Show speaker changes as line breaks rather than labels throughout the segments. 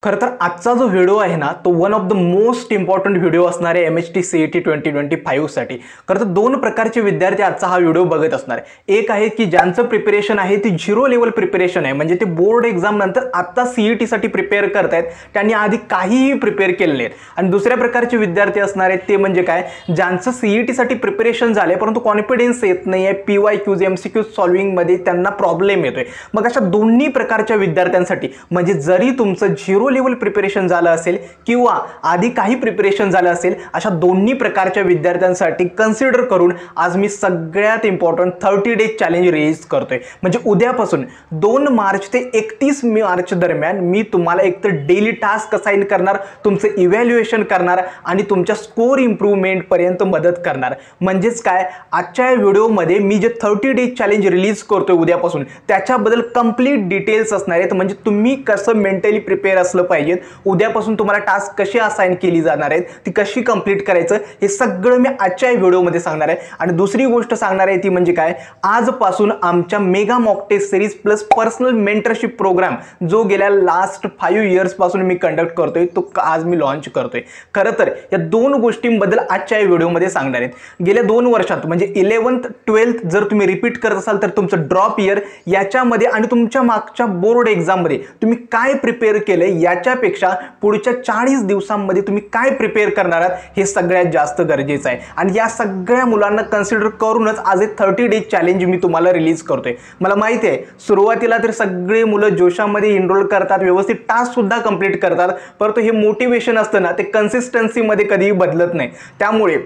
खरं तर आजचा जो व्हिडिओ आहे ना तो one of the most important video असणार आहे MHT CET 2025 साठी। खरं तर दोन प्रकारचे विद्यार्थी आजचा हा व्हिडिओ बघत असणार आहे। एक आहे की ज्यांचं प्रिपरेशन आहे ती झिरो लेवल प्रिपरेशन आहे, म्हणजे ते बोर्ड एक्झाम नंतर आता CET साठी प्रिपेअर करतायत, त्यांनी आधी काहीही प्रिपेअर केले नाहीत। आणि दुसऱ्या प्रकारचे विद्यार्थी असणार आहेत ते म्हणजे काय, ज्यांचं CET साठी प्रिपरेशन झाले परंतु कॉन्फिडन्स येत नाहीये, PYQs MCQs सॉल्विंग मध्ये त्यांना प्रॉब्लेम येतोय। मग अशा दोन्ही प्रकारच्या विद्यार्थ्यांसाठी म्हणजे जरी तुमचं झिरो लेवल प्रिपरेशन झालं असेल किंवा आधी काही प्रिपरेशन झालं असेल, अशा दोन्ही प्रकारच्या विद्यार्थ्यांसाठी कन्सिडर करून आज मी सगळ्यात इम्पॉर्टंट 30 डेज चॅलेंज रिलीज करतोय। म्हणजे उद्यापासून 2 मार्च ते 31 मार्च दरम्यान मी तुम्हाला एकतर डेली टास्क असाइन करणार, तुमचं इव्हॅल्युएशन करणार आणि तुमच्या स्कोर इम्प्रूव्हमेंट पर्यंत मदत करणार। म्हणजेच काय, आजच्या व्हिडिओमध्ये मी जे 30 डेज चॅलेंज रिलीज करतोय उद्यापासून त्याच्याबद्दल कंप्लीट डिटेल्स असणार आहेत। म्हणजे तुम्ही कसं मेंटली प्रिपेअर असलं पाहिजे, उद्यापासून तुम्हाला टास्क कशी असाइन केली जाणार आहेत, ती कशी कंप्लीट करायचं, हे सगळं मी आजच्या व्हिडिओमध्ये सांगणार आहे। आणि दुसरी गोष्ट सांगणार आहे ती म्हणजे काय, आजपासून आमच्या mega mock test series plus personal mentorship program जो गेल्या लास्ट 5 इयर्स पासून मी कंडक्ट करतोय तो आज मी लॉन्च करतोय। खरं तर या दोन गोष्टींबद्दल आजच्या व्हिडिओमध्ये सांगणार आहेत। गेल्या 2 वर्षात म्हणजे 11th 12th जर तुम्ही रिपीट करत असाल तर तुमचं ड्रॉप इयर याच्यामध्ये आणि तुमच्या मागच्या बोर्ड एक्झाम मध्ये तुम्ही काय प्रिपेअर केले याच्यापेक्षा पुढच्या 40 दिवसांमध्ये तुम्ही काय प्रिपेअर करणार आहात हे सगळ्यात जास्त गरजेचं आहे। आणि या सगळ्या मुलांना कन्सिडर करूनच आज एक 30 डेज चॅलेंज मी तुम्हाला रिलीज करतोय। मला माहिती आहे सुरुवातीला तर सगळे मुलं जोशामध्ये एनरोल करतात, व्यवस्थित टास्क सुद्धा कंप्लीट करतात, परंतु हे मोटिवेशन असतं ना ते कन्सिस्टन्सी मध्ये कधीही बदलत नाही। त्यामुळे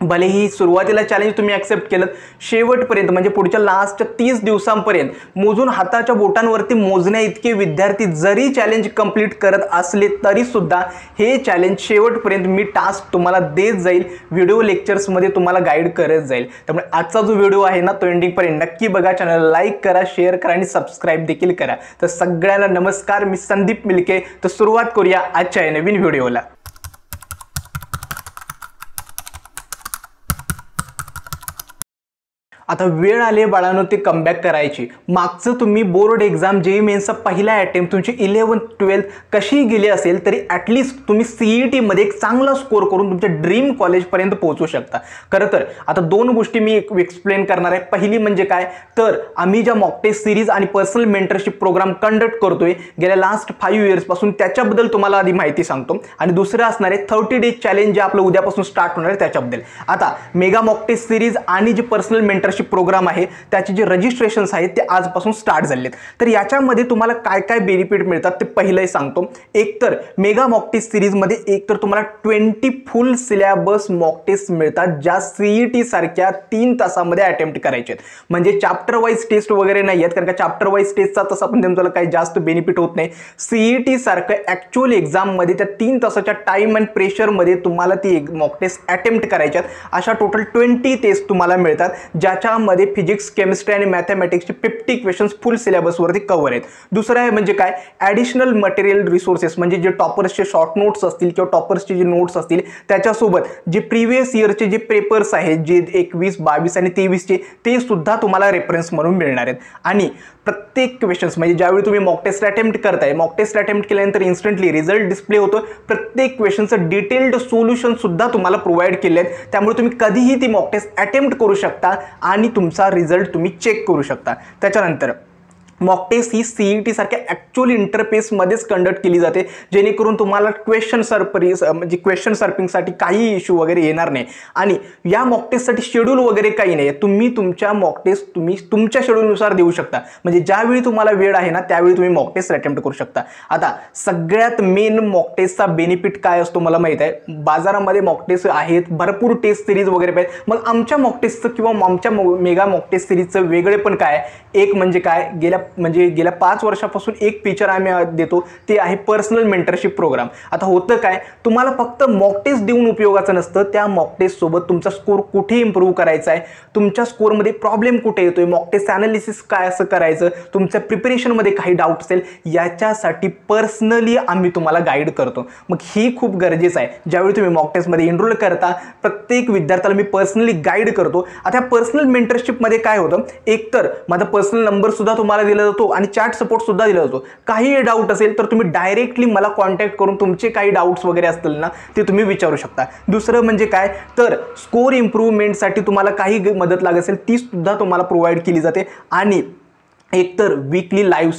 भलेही सुरुवातीला चॅलेंज तुम्ही ॲक्सेप्ट केलं, शेवटपर्यंत म्हणजे पुढच्या लास्टच्या 30 दिवसांपर्यंत मोजून हाताच्या बोटांवरती मोजण्या इतके विद्यार्थी जरी चॅलेंज कंप्लीट करत असले तरी सुद्धा हे चॅलेंज शेवटपर्यंत मी टास्क तुम्हाला देत जाईल, व्हिडिओ लेक्चर्समध्ये तुम्हाला गाईड करत जाईल। त्यामुळे आजचा जो व्हिडिओ आहे ना तो एंडिंगपर्यंत नक्की बघा, चॅनलला लाईक करा, शेअर करा आणि सबस्क्राईब देखील करा। तर सगळ्यांना नमस्कार, मी संदीप मिलके। तर सुरुवात करूया आजच्या नवीन व्हिडिओला। आता वेळ आली बाळांनो ते कमबॅक करायची। मागचं तुम्ही बोर्ड एक्झाम JEE मेन्सचा पहिला अटेम्प्ट तुमची 11th 12th कशी गेली असेल तरी ॲटलिस्ट तुम्ही CET मध्ये एक चांगला स्कोर करून तुमच्या ड्रीम कॉलेजपर्यंत पोहोचू शकता। खरं तर आता दोन गोष्टी मी एक्सप्लेन करणार आहे। पहिली म्हणजे काय, तर आम्ही ज्या मॉक टेस्ट सिरीज आणि पर्सनल मेंटरशिप प्रोग्राम कंडक्ट करतोय गेल्या लास्ट 5 इयर्स पासून त्याच्याबद्दल तुम्हाला आधी माहिती सांगतो, आणि दुसरं असणार आहे 30 डेज चॅलेंज जे आपलं उद्यापासून स्टार्ट होणार आहे त्याच्याबद्दल। आता मेगा मॉक टेस्ट सिरीज आणि जे पर्सनल मेंटरशिप प्रोग्राम आहे त्याचे जे रजिस्ट्रेशन्स आहेत ते आजपासून स्टार्ट झालेत। तर याच्यामध्ये तुम्हाला काय काय बेनिफिट मिळतात ते पहिलंही सांगतो। एक तर मेगा मॉक टेस्ट सिरीज मध्ये एक तर तुम्हाला 20 फुल सिलेबस मॉक टेस्ट मिळतात ज्या CET सारख्या 3 तासामध्ये अटेम्प्ट करायचे आहेत। म्हणजे चॅप्टर वाईज टेस्ट वगैरे नाही आहेत, कारण का चॅप्टर वाईज टेस्टचा तसा पण तुम्हाला काही जास्त बेनिफिट होत नाही। CET सारखं ॲक्च्युअल एक्झाम मध्ये त्या 3 तासाच्या टाइम अँड प्रेशर मध्ये तुम्हाला ती मॉक टेस्ट अटेम्प्ट करायचे आहेत। अशा टोटल 20 टेस्ट तुम्हाला मिळतात ज्याच्यामध्ये फिजिक्स, केमिस्ट्री आणि मॅथमॅटिक्सचे 50 क्वेश्चन्स फुल सिलेबसवरती कव्हर आहेत। दुसरं आहे म्हणजे काय, ॲडिशनल मटेरियल रिसोर्सेस, म्हणजे जे टॉपर्सचे शॉर्ट नोट्स असतील किंवा टॉपर्सचे जे नोट्स असतील त्याच्यासोबत जे प्रिव्हियस इयरचे जे पेपर्स आहेत जे 21, 22 आणि 23चे ते सुद्धा तुम्हाला रेफरन्स म्हणून मिळणार आहेत। आणि प्रत्येक क्वेश्चन्स म्हणजे ज्यावेळी तुम्ही मॉक टेस्ट अटेम्प्ट करताय, मॉक टेस्ट अटेम्प्ट केल्यानंतर इन्स्टंटली रिझल्ट डिस्प्ले होतो, प्रत्येक क्वेश्चनचं डिटेल्ड सोल्युशन सुद्धा तुम्हाला प्रोव्हाइड केले आहेत। त्यामुळे तुम्ही कधीही ती मॉक टेस्ट अटेम्प्ट करू शकता आणि तुमचा रिझल्ट तुम्ही चेक करू शकता। त्याच्यानंतर मॉक टेस्ट ही CET सारख्या ॲक्च्युअल इंटरफेसमध्येच कंडक्ट केली जाते, जेणेकरून तुम्हाला क्वेश्चन सर्पिंगसाठी काही इश्यू वगैरे येणार नाही। आणि या मॉक टेस्टसाठी शेड्यूल वगैरे काही नाही, तुम्ही तुमच्या मॉक टेस्ट तुम्ही तुमच्या शेड्यूलनुसार देऊ शकता। म्हणजे ज्यावेळी तुम्हाला वेळ आहे ना त्यावेळी तुम्ही मॉक टेस्ट अटेम्प्ट करू शकता। आता सगळ्यात मेन मॉक टेस्टचा बेनिफिट काय असतो मला माहित आहे, बाजारामध्ये मॉक टेस्ट आहेत, भरपूर टेस्ट सिरीज वगैरे पाहिजे। मग आमच्या मॉक टेस्टचं किंवा आमच्या मेगा मॉक टेस्ट सिरीजचं वेगळे पण काय, एक म्हणजे काय, गेल्या 5 वर्षापासून एक फीचर आम्ही देतो ते आहे पर्सनल मेंटरशिप प्रोग्राम। आता होतं काय, तुम्हाला फक्त मॉक टेस्ट देऊन उपयोगाचं नसतं, त्या मॉक टेस्ट सोबत तुमचा स्कोर कुठे इम्प्रूव्ह करायचा आहे, तुमच्या स्कोरमध्ये प्रॉब्लेम कुठे येतोय, मॉक टेस्ट ॲनालिसिस काय असं करायचं, तुमच्या प्रिपरेशनमध्ये काही डाऊट असेल याच्यासाठी पर्सनली आम्ही तुम्हाला गाईड करतो। मग ही खूप गरजेचं आहे, ज्यावेळी तुम्ही मॉक टेस्टमध्ये एनरोल करता प्रत्येक विद्यार्थ्याला मी पर्सनली गाईड करतो। आता पर्सनल मेंटरशिपमध्ये काय होतं, एक तर माझा पर्सनल नंबर सुद्धा तुम्हाला दिला दिला जातो आणि चॅट सपोर्ट सुद्धा दिला जातो. काही डाऊट असेल तर तुम्ही डायरेक्टली मला कॉन्टॅक्ट करून तुमचे काही डाऊट्स वगैरे असतील ना ते तुम्ही विचारू शकता. दुसरं म्हणजे काय तर स्कोर इम्प्रूव्हमेंटसाठी तुम्हाला काही मदत लागत असेल ती सुद्धा तुम्हाला प्रोव्हाइड केली जाते. आणि एकतर वीकली लाईव्ह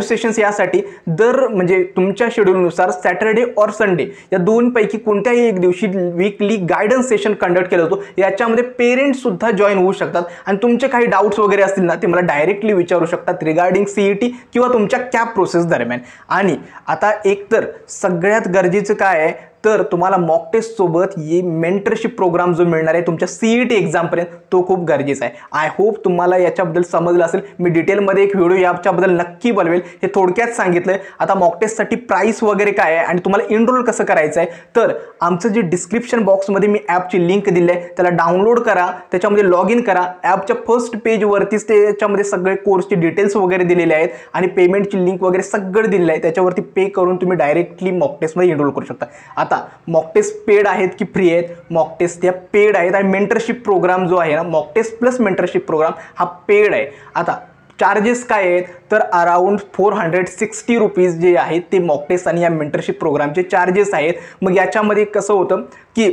सेशन्स यासाठी म्हणजे तुमच्या शेड्यूलनुसार सॅटर्डे और संडे या दोनपैकी कोणत्याही एक दिवशी वीकली गायडन्स सेशन कंडक्ट केला जातो. याच्यामध्ये पेरेंट्ससुद्धा जॉईन होऊ शकतात आणि तुमचे काही डाऊट्स वगैरे असतील ना ते मला डायरेक्टली विचारू शकतात रिगार्डिंग CET किंवा तुमच्या कॅप प्रोसेस दरम्यान. आणि आता एकतर सगळ्यात गरजेचं काय आहे तर तुम्हाला मॉक टेस्ट सोबत ये मेंटरशिप प्रोग्राम जो मिळणार आहे तुमच्या CET एक्झामपर्यंत तो खूप गरजेचा आहे. आय होप तुम्हाला याच्याबद्दल समजलं असेल. मी डिटेलमध्ये एक व्हिडिओ याच्याबद्दल नक्की बनवेल. हे थोडक्यात सांगितलं आहे. आता मॉक टेस्टसाठी प्राईस वगैरे काय आहे आणि तुम्हाला एनरोल कसं करायचं आहे तर आमचं जे डिस्क्रिप्शन बॉक्समध्ये मी ॲपची लिंक दिली आहे त्याला डाउनलोड करा, त्याच्यामध्ये लॉग इन करा. ॲपच्या फर्स्ट पेजवरतीच त्याच्यामध्ये सगळे कोर्सचे डिटेल्स वगैरे दिलेले आहेत आणि पेमेंटची लिंक वगैरे सगळं दिलेलं आहे. त्याच्यावरती पे करून तुम्ही डायरेक्टली मॉक टेस्टमध्ये एनरोल करू शकता. आता मॉक टेस्ट पेड आहेत की फ्री आहेत? मॉक टेस्ट त्या पेड आहेत आणि मेंटरशिप प्रोग्राम जो आहे ना mock test plus mentorship program हा पेड आहे. आता चार्जेस काय आहेत तर अराउंड 460 रुपीज जे आहेत ते मॉक टेस्ट आणि या मेंटरशिप प्रोग्रामचे चार्जेस आहेत. मग याच्यामध्ये कसं होतं की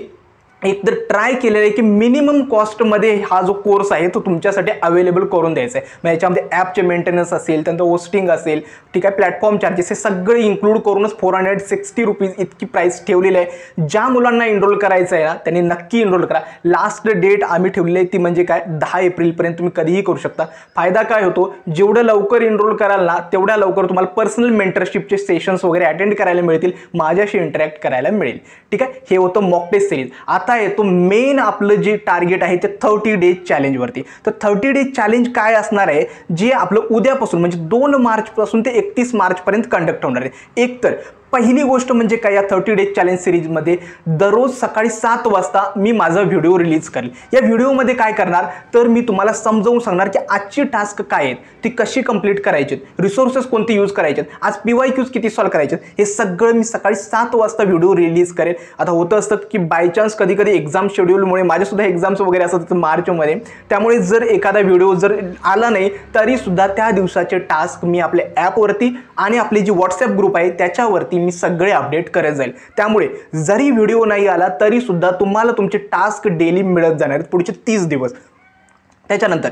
एकतर ट्राय केलेलं आहे की मिनिमम कॉस्टमध्ये हा जो कोर्स आहे तो तुमच्यासाठी अवेलेबल करून द्यायचा आहे. मग याच्यामध्ये ॲपचे मेंटेनन्स असेल, त्यानंतर होस्टिंग असेल, ठीक आहे, प्लॅटफॉर्म चार्जेस हे सगळे इन्क्लूड करूनच 460 रुपीज इतकी प्राईस ठेवलेली आहे. ज्या मुलांना एनरोल करायचं आहे ना त्यांनी नक्की एनरोल करा. लास्ट डेट आम्ही ठेवलेली आहे ती म्हणजे काय 10 एप्रिलपर्यंत तुम्ही कधीही करू शकता. फायदा काय होतो जेवढं लवकर एनरोल कराल ना तेवढ्या लवकर तुम्हाला पर्सनल मेंटरशिपचे सेशन्स वगैरे अटेंड करायला मिळतील, माझ्याशी इंटरॅक्ट करायला मिळेल. ठीक आहे, हे होतं मॉक टेस्ट सिरीज. आता येतो मेन आपलं जे टार्गेट आहे ते 30 डेज चॅलेंजवरती. तर 30 डेज चॅलेंज काय असणार आहे जे आपलं उद्यापासून म्हणजे 2 मार्चपासून ते 31 मार्चपर्यंत कंडक्ट होणार आहे. एकतर पहिली गोष्ट म्हणजे काय या 30 डेज चॅलेंज सिरीजमध्ये दररोज सकाळी 7 वाजता मी माझा व्हिडिओ रिलीज करेल. या व्हिडिओमध्ये काय करणार तर मी तुम्हाला समजावून सांगणार की आजची टास्क काय आहेत, ती कशी कंप्लीट करायची, रिसोर्सेस कोणते यूज करायचे, आज PYQs किती सॉल्व करायचे, हे सगळं मी सकाळी 7 वाजता व्हिडिओ रिलीज करेल. आता होतं असतं की बाय चान्स कधी कधी एक्झाम शेड्यूलमुळे माझ्यासुद्धा एक्झाम्स वगैरे असतात मार्चमध्ये, त्यामुळे जर एखादा व्हिडिओ जर आला नाही तरीसुद्धा त्या दिवसाचे टास्क मी आपल्या ॲपवरती आणि आपली जी व्हॉट्सॲप ग्रुप आहे त्याच्यावरती मी सगळे अपडेट करत जाईल. त्यामुळे जरी व्हिडिओ नाही आला तरी सुद्धा तुम्हाला तुमचे टास्क डेली मिळत जाणार आहेत पुढचे 30 दिवस. त्याच्यानंतर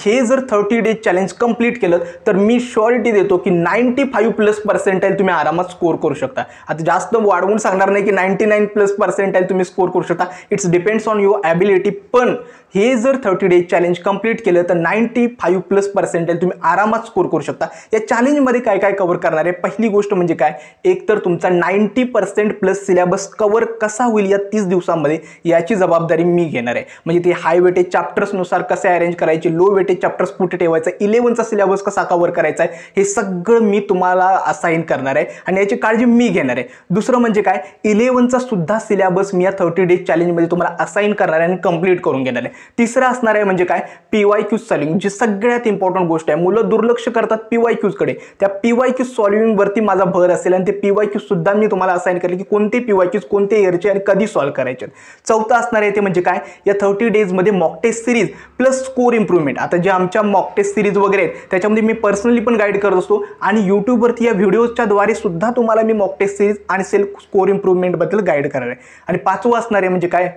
हे जर 30 डेज चॅलेंज कंप्लीट केलं तर मी श्योरिटी देतो की 95+ तुम्ही आरामात स्कोर करू शकता. आता जास्त वाढवून सांगणार नाही की 99+ तुम्ही स्कोर करू शकता, it's depends on your ability. पण हे जर 30 डेज चॅलेंज कंप्लीट केलं तर 95+ तुम्ही आरामात स्कोर करू शकता. या चॅलेंजमध्ये काय काय कव्हर करणार आहे पहिली गोष्ट म्हणजे काय एकतर तुमचा 90% सिलेबस कव्हर कसा होईल या 30 दिवसांमध्ये याची जबाबदारी मी घेणार आहे. म्हणजे ते हाय वेटेज चॅप्टर्स कसे अरेंज करायचे, लो वेटेज चॅप्टर्स कुठे ठेवायचा, 11चा सिलेबस कसा कव्हर करायचा आहे हे सगळं मी तुम्हाला असाइन करणार आहे आणि याची काळजी मी घेणार आहे. दुसरं म्हणजे काय 11चा सुद्धा सिलेबस मी या 30 डेज चॅलेंजमध्ये तुम्हाला असाइन करणार आहे आणि कंप्लीट करून घेणार आहे. तिसरं असणार आहे म्हणजे काय PYQ सॉल्विंग, जी सगळ्यात इम्पॉर्टंट गोष्ट आहे. मुलं दुर्लक्ष करतात PYQs कडे, त्या PYQ सॉल्विंग वरती माझा भर असेल आणि ते PYQ सुद्धा मी तुम्हाला असाइन करेल की कोणते PYQs कोणते इयरचे आणि कधी सॉल्व करायचे. चौथं असणार आहे ते म्हणजे काय या 30 डेज मध्ये mock test series plus score improvement. आता जे आमच्या मॉक टेस्ट सिरीज वगैरे आहेत त्याच्यामध्ये मी पर्सनली पण गाईड करत असतो आणि यूट्यूबवरती या व्हिडिओच्या द्वारे सुद्धा तुम्हाला मी मॉक टेस्ट सिरीज आणि सेल्फ स्कोर इम्प्रूव्हमेंट बद्दल गाईड करणार आहे. आणि पाचवं असणार आहे म्हणजे काय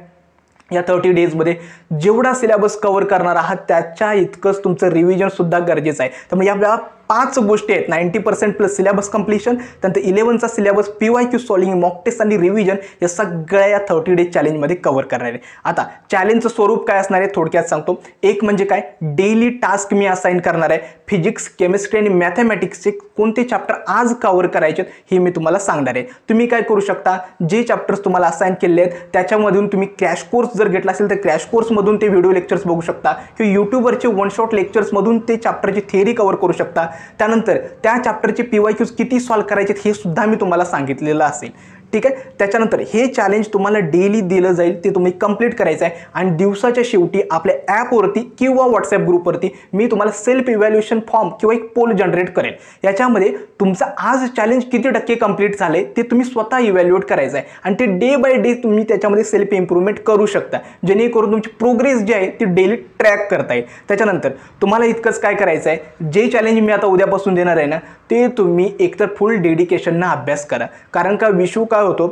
या 30 डेजमध्ये जेवढा सिलेबस कव्हर करणार आहात त्याच्या इतकंच तुमचं रिव्हिजन सुद्धा गरजेचं आहे. त्यामुळे या 5 गोष्टी आहेत 90% सिलेबस कंप्लीशन, त्यानंतर 11चा syllabus, PYQ solving, mock test आणि रिव्हिजन या सगळ्या या 30 डेज चॅलेंजमध्ये कव्हर करणार आहे. आता चॅलेंजचं स्वरूप काय असणार आहे थोडक्यात सांगतो. एक म्हणजे काय डेली टास्क मी असाइन करणार आहे. फिजिक्स, केमिस्ट्री आणि मॅथमॅटिक्सचे कोणते चॅप्टर आज कव्हर करायचे हे मी तुम्हाला सांगणार आहे. तुम्ही काय करू शकता जे चॅप्टर्स तुम्हाला असाइन केले आहेत त्याच्यामधून तुम्ही क्रॅश कोर्स जर घेतला असेल तर क्रॅश कोर्समधून ते व्हिडिओ लेक्चर्स बघू शकता किंवा यूट्यूबवरचे वन शॉट लेक्चर्समधून ते चॅप्टरची थिअरी कव्हर करू शकता. त्यानंतर त्या चॅप्टरचे PYQs किती सॉल्व करायचे हे सुद्धा मी तुम्हाला सांगितलेलं असेल. ठीक आहे. त्याच्यानंतर हे चॅलेंज तुम्हाला डेली दिलं जाईल, ते तुम्ही कंप्लीट करायचं आहे आणि दिवसाच्या शेवटी आपल्या ॲपवरती किंवा व्हॉट्सॲप ग्रुपवरती मी तुम्हाला सेल्फ इव्हॅल्युएशन फॉर्म किंवा एक पोल जनरेट करेल. याच्यामध्ये तुमचं आज चॅलेंज किती टक्के कंप्लीट झाले ते तुम्ही स्वतः इव्हॅल्युएट करायचं आहे आणि ते डे बाय डे तुम्ही त्याच्यामध्ये सेल्फ इम्प्रूव्हमेंट करू शकता, जेणेकरून तुमची प्रोग्रेस जी आहे ती डेली ट्रॅक करता येईल. त्याच्यानंतर तुम्हाला इतकंच काय करायचं आहे, जे चॅलेंज मी आता उद्यापासून देणार आहे ना ते तुम्ही एकतर फुल डेडिकेशननं अभ्यास करा. कारण का विषू काय होतो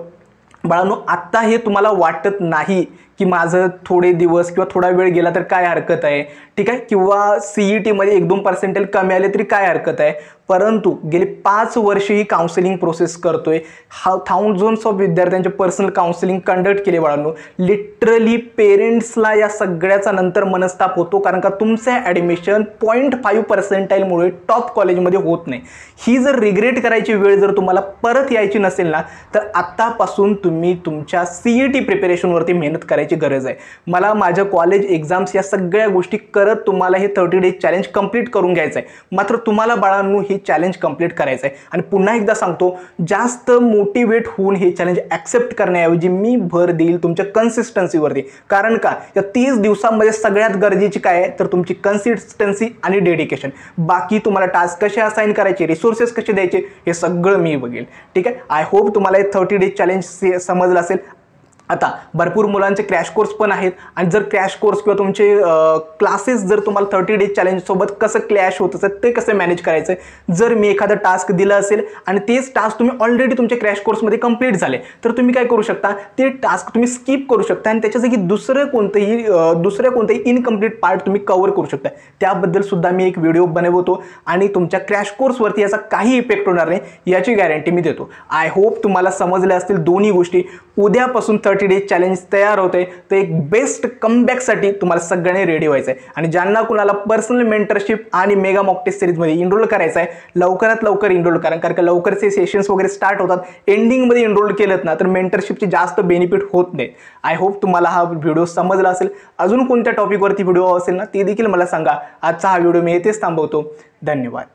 बाळांनो, आत्ता हे तुम्हाला वाटत नाही की माझं थोडे दिवस किंवा थोडा वेळ गेला तर काय हरकत आहे, ठीक आहे, किंवा CETमध्ये 1-2 पर्सेंटेज कमी आले तरी काय हरकत आहे. परंतु गेली 5 वर्ष ही काउन्सिलिंग प्रोसेस करतोय, थाउजंड्स ऑफ विद्यार्थ्यांचे पर्सनल काउन्सिलिंग कंडक्ट केले बाळांनो. लिटरली पेरेंट्सला या सगळ्याचा नंतर मनस्ताप होतो, कारण का तुमचं ॲडमिशन 0.5% टॉप कॉलेजमध्ये होत नाही. ही जर रिग्रेट करायची वेळ जर तुम्हाला परत यायची नसेल ना तर आत्तापासून तुम्ही तुमच्या CET प्रिपरेशनवरती मेहनत करायची गरज आहे. मला माझ्या कॉलेज एक्झाम्स या सगळ्या गोष्टी करत तुम्हाला हे 30 डेज चॅलेंज कंप्लीट करून घ्यायचं आहे. मात्र तुम्हाला बाळांनो हे चॅलेंज कंप्लीट करायचं आहे. आणि पुन्हा एकदा सांगतो, जास्त मोटिवेट होऊन हे चॅलेंज ॲक्सेप्ट करण्याऐवजी मी भर देईल तुमच्या कन्सिस्टन्सीवरती. कारण का या 30 दिवसांमध्ये सगळ्यात गरजेची काय आहे तर तुमची कन्सिस्टन्सी आणि डेडिकेशन. बाकी तुम्हाला टास्क कसे असाइन करायचे, रिसोर्सेस कसे द्यायचे हे सगळं मी बघेल. ठीक आहे. आय होप तुम्हाला हे 30 डेज चॅलेंज समजलं असेल. आता भरपूर मुलांचे क्रॅश कोर्स पण आहेत आणि जर क्रॅश कोर्स किंवा तुमचे क्लासेस जर तुम्हाला 30 डेज चॅलेंजसोबत कसं क्लॅश होत असेल ते कसं मॅनेज करायचं, जर मी एखादा टास्क दिलं असेल आणि तेच टास्क तुम्ही ऑलरेडी तुमच्या क्रॅश कोर्समध्ये कंप्लीट झाले तर तुम्ही काय करू शकता, ते टास्क तुम्ही स्किप करू शकता आणि त्याच्या जागी दुसऱ्या कोणतेही इनकम्प्लीट पार्ट तुम्ही कव्हर करू शकता. त्याबद्दल सुद्धा मी एक व्हिडिओ बनवतो आणि तुमच्या क्रॅश कोर्सवरती याचा काही इफेक्ट होणार नाही याची गॅरंटी मी देतो. आय होप तुम्हाला समजल्या असतील दोन्ही गोष्टी. उद्यापासून 30 डेज चॅलेंज तयार होते, तर एक बेस्ट कमबॅकसाठी तुम्हाला सगळ्यांनी रेडी व्हायचं आहे. आणि ज्यांना कुणाला पर्सनल मेंटरशिप आणि मेगा मॉक टेस्ट सिरीजमध्ये इनरोल करायचं आहे लवकरात लवकर इनरोल करा, कारण का लवकरचे सेशन्स वगैरे स्टार्ट होतात. एंडिंगमध्ये इनरोल केलं ना तर मेंटरशिपचे जास्त बेनिफिट होत नाही. आय होप तुम्हाला हा व्हिडिओ समजला असेल. अजून कोणत्या टॉपिकवरती व्हिडिओ असेल ना ते देखील मला सांगा. आजचा हा व्हिडिओ मी येथेच थांबवतो. धन्यवाद.